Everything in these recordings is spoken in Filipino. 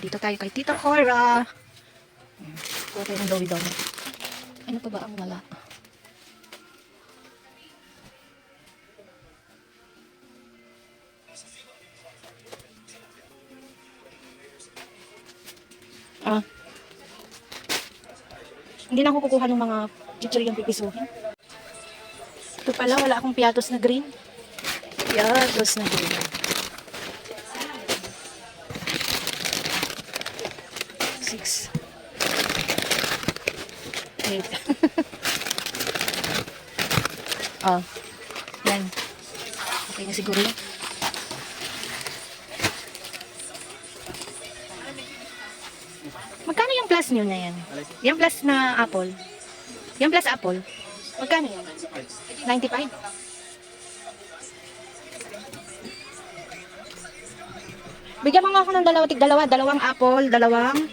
Dito tayo kay Tita Cora. Kuha tayo ng Dowi Donut. Ano pa ba ang wala? Hindi na ako kukuha ng mga chichiriyang pipisuhin. Ito pala, wala akong piatos na green. Piatos na green. Six. 8. Oh. Yan. Okay na siguro yan. Magkano yung plus nyo na yan? Yung plus na apple? Yung plus apple? Magkano yan? 95? Bigyan mo nga ako ng dalawang apple, dalawang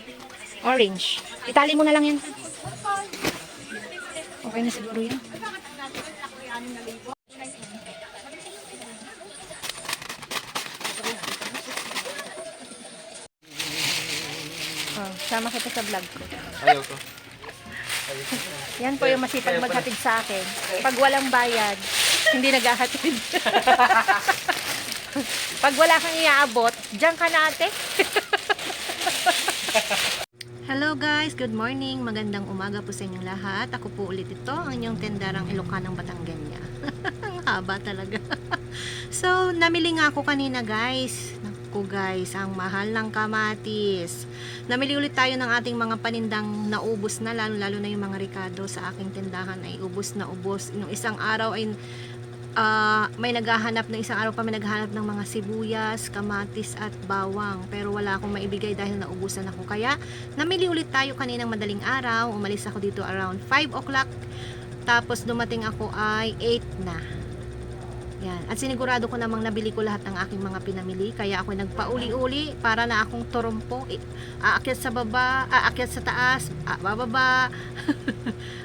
orange. Itali mo na lang yan. Okay na siguro yan. Oh, sama kita sa vlog ko. Ayaw ko. Yan po yung masipag maghatid sa akin. Pag walang bayad, hindi naghahatid. Pag wala kang iaabot, diyan ka na ate. Hello guys, good morning. Magandang umaga po sa inyong lahat. Ako po ulit ito, ang inyong tendarang Ilocanang Batangganya. Ang haba talaga. So, namili nga ako kanina guys. Naku guys, ang mahal ng kamatis. Namili ulit tayo ng ating mga panindang naubos na, lalo na yung mga Ricardo sa aking tindahan ay ubos na ubos. Yung isang araw ay may naghahanap ng isang araw pa may naghahanap ng mga sibuyas, kamatis at bawang, pero wala akong maibigay dahil naubusan ako. Kaya namili ulit tayo kaninang madaling araw. Umalis ako dito around 5 o'clock, tapos dumating ako ay 8 na. Yan. At sinigurado ko namang nabili ko lahat ng aking mga pinamili, kaya ako nagpauli-uli para na akong turumpo, aakyat sa baba, aakyat sa taas, bababa.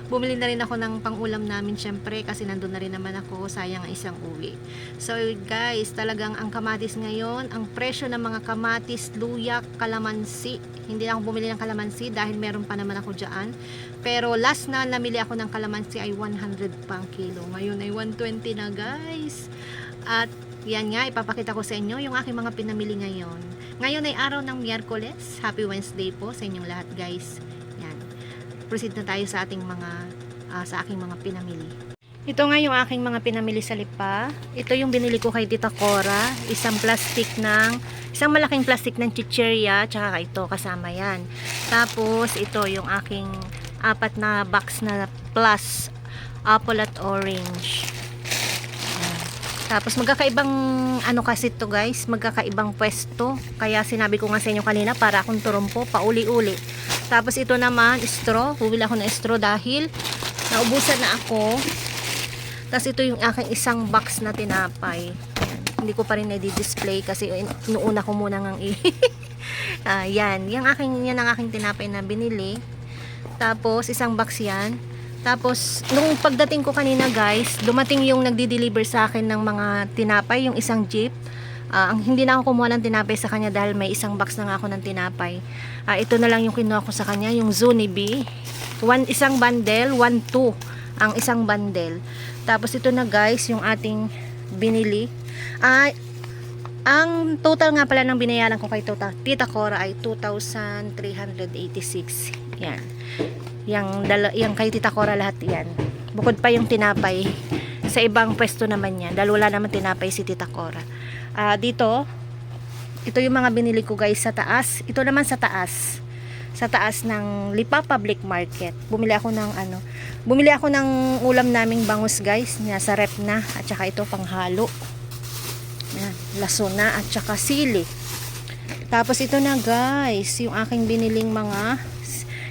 Bumili na rin ako ng pang-ulam namin syempre kasi nandun na rin naman ako, sayang ang isang uwi. So guys, talagang ang kamatis ngayon, ang presyo ng mga kamatis, luya, kalamansi, hindi na ako bumili ng kalamansi dahil meron pa naman ako dyan. Pero last na namili ako ng kalamansi ay 100 pang kilo. Ngayon ay 120 na guys. At yan nga, ipapakita ko sa inyo yung aking mga pinamili ngayon. Ngayon ay araw ng Miyerkules. Happy Wednesday po sa inyong lahat guys. Yan. Proceed na tayo sa ating mga sa aking mga pinamili. Ito nga yung aking mga pinamili sa Lipa. Ito yung binili ko kay Tita Cora. Isang malaking plastic ng chichirya, tsaka ito kasama yan. Tapos ito yung aking 4 na box na plus apple at orange. Tapos magkakaibang ano kasi to guys, magkakaibang pwesto. Kaya sinabi ko nga sa inyo kanina para akong turumpo, pauli-uli. Tapos ito naman, straw. Bumili ako ng straw dahil naubusan na ako. Tapos ito yung aking isang box na tinapay. Ayan. Hindi ko pa rin na-display kasi inuuna ko muna ng yan. Yan ang aking tinapay na binili. Tapos isang box yan. Tapos nung pagdating ko kanina guys, dumating yung nagdi-deliver sa akin ng mga tinapay, yung isang jeep. Hindi na ako kumuha ng tinapay sa kanya dahil may isang box na nga ako ng tinapay. Ito na lang yung kinuha ko sa kanya, yung Zunibi. Isang bundle, 1-2 ang isang bundle. Tapos ito na guys, yung ating binili. Ang total nga pala ng binayaran ko kay Tita Cora ay 2,386. Yan. Yang kay Tita Cora lahat yan. Bukod pa yung tinapay. Sa ibang pwesto naman yan. Dahil wala naman tinapay si Tita Cora. Dito, ito yung mga binili ko guys sa taas. Ito naman sa taas. Sa taas ng Lipa Public Market. Bumili ako ng ulam naming bangus guys. Nasa rep na. At saka ito panghalo. Yan, lasuna at saka sili. Tapos ito na guys, yung aking biniling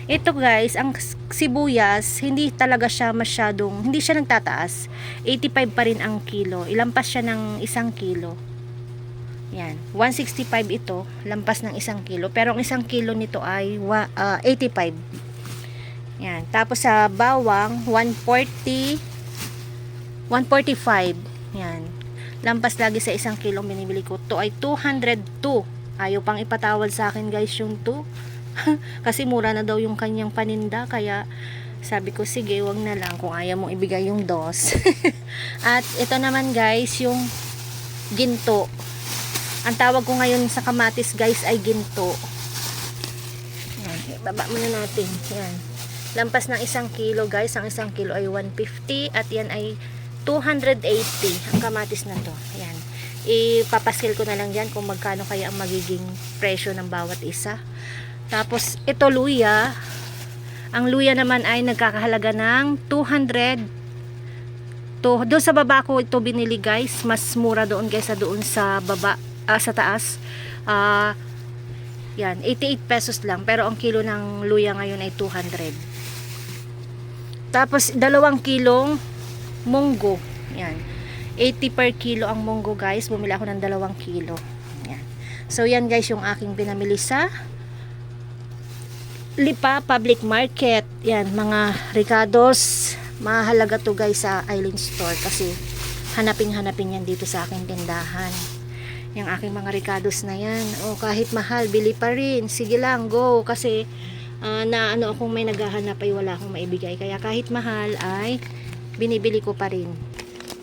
ito guys, ang sibuyas, hindi talaga siya hindi siya nagtataas. 85 pa rin ang kilo. Ilampas siya ng 1 kilo. Yan, 165 ito, lampas ng 1 kilo. Pero ang 1 kilo nito ay 85. Yan, tapos sa bawang, 145. Yan. Lampas lagi sa 1 kilong binibili ko. Ito ay 202 Ayaw pang ipatawad sa akin guys yung 2. Kasi mura na daw yung kanyang paninda, kaya sabi ko sige, wag na lang kung ayaw mong ibigay yung 2. At ito naman guys, yung ginto. Ang tawag ko ngayon sa kamatis guys ay ginto. Yan, baba muna natin. Yan. Lampas ng 1 kilo guys. Ang 1 kilo ay 150 at yan ay 280 ang kamatis na to. Yan. Ipapaskil ko na lang dyan kung magkano kaya ang magiging presyo ng bawat isa. Tapos ito luya. Ang luya naman ay nagkakahalaga ng 200. Doon sa baba ko ito binili guys. Mas mura doon guys sa doon sa baba, sa taas. Yan, 88 pesos lang. Pero ang kilo ng luya ngayon ay 200. Tapos 2 kilong munggo. Yan. 80 per kilo ang munggo guys. Bumili ako ng 2 kilo. Yan. So yan guys yung aking pinamili sa Lipa Public Market. Yan, mga ricados. Mahalaga to guys sa Island Store kasi hanapin yan dito sa aking tindahan. Yung aking mga ricados na yan. O kahit mahal, bili pa rin. Sige lang, go. Kasi na ano akong may naghahanap ay wala akong maibigay. Kaya kahit mahal ay binibili ko pa rin.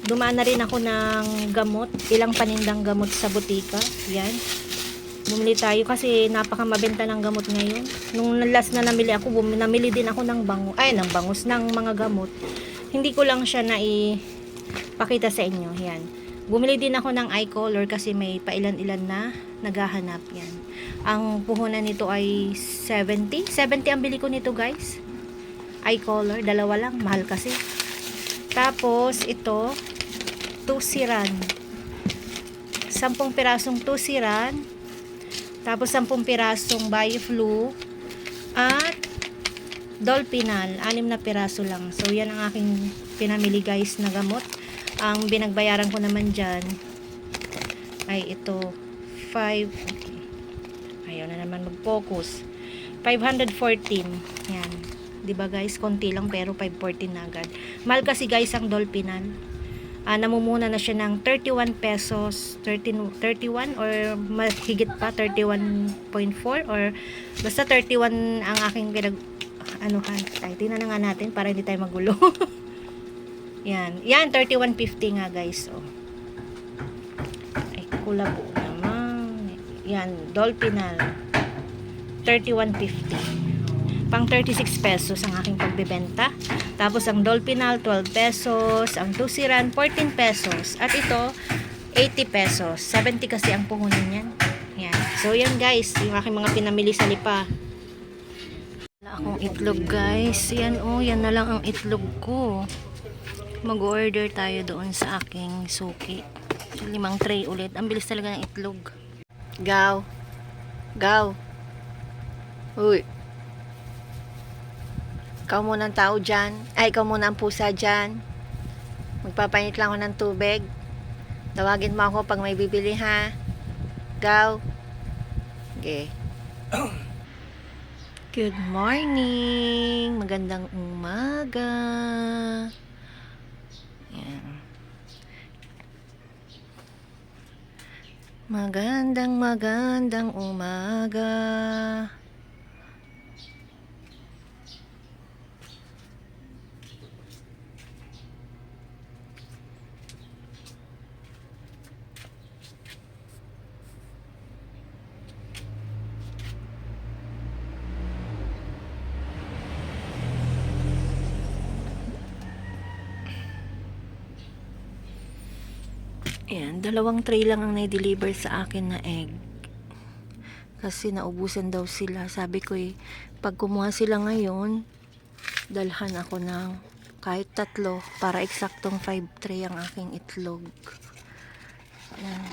Dumaan na rin ako ng gamot. Ilang panindang gamot sa butika. Yan. Bumili tayo kasi napaka mabenta ng gamot ngayon. Nung last na namili ako, namili din ako ng bangus ng mga gamot. Hindi ko lang siya pakita sa inyo. Yan. Bumili din ako ng eye color kasi may pailan-ilan na naghahanap. Yan. Ang puhunan nito ay 70. 70 ang bili ko nito guys. Eye color. 2 lang. Mahal kasi. Tapos ito, tusiran. 10 pirasong tusiran. Tapos 10 pirasong Bioflu at Dolpinal, 6 na piraso lang. So yan ang aking pinamili guys na gamot. Ang binagbayaran ko naman dyan ay ito 5, ayaw na naman mag-focus, 514. Yan, diba guys, konti lang pero 514 na agad. Mahal kasi guys ang Dolpinal. Namumuna na siya ng 31 pesos, 31 or mahigit pa, 31.4 or basta 31 ang aking tingnan na nga natin para hindi tayo magulo. Yan, 31.50 nga guys. Oh. Ay, kulabo naman. Yan, Dolpinal 31.50. Pang 36 pesos ang aking pagbebenta. Tapos ang Dolpinal 12 pesos, ang Tusiran 14 pesos, at ito 80 pesos. 70 kasi ang puhunan niyan. Yan. So yan guys, yung aking mga pinamili sa Lipa. Wala akong itlog guys. Yan yan na lang ang itlog ko. Mag-order tayo doon sa aking suki. 5 tray ulit. Ang bilis talaga ng itlog. Gaw. Uy. Ikaw muna ang tao dyan. Ay, ikaw muna ang pusa dyan. Magpapainit lang ako ng tubig. Tawagin mo ako pag may bibili ha. Gaw. Okay. Good morning. Magandang umaga. Yan. Magandang umaga. Ayan, 2 tray lang ang na-deliver sa akin na egg. Kasi naubusan daw sila. Sabi ko pag kumuha sila ngayon, dalhan ako ng kahit 3 para eksaktong 5 tray ang aking itlog. Ayan.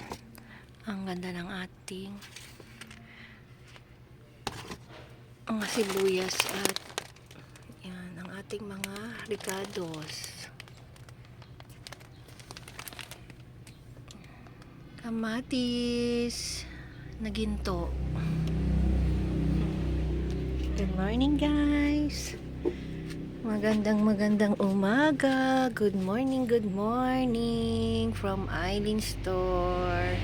Ang ganda ng ating mga sibuyas at yan, ang ating mga ricados. Kamatis na ginto. Good morning guys. Magandang umaga. Good morning from Island Store.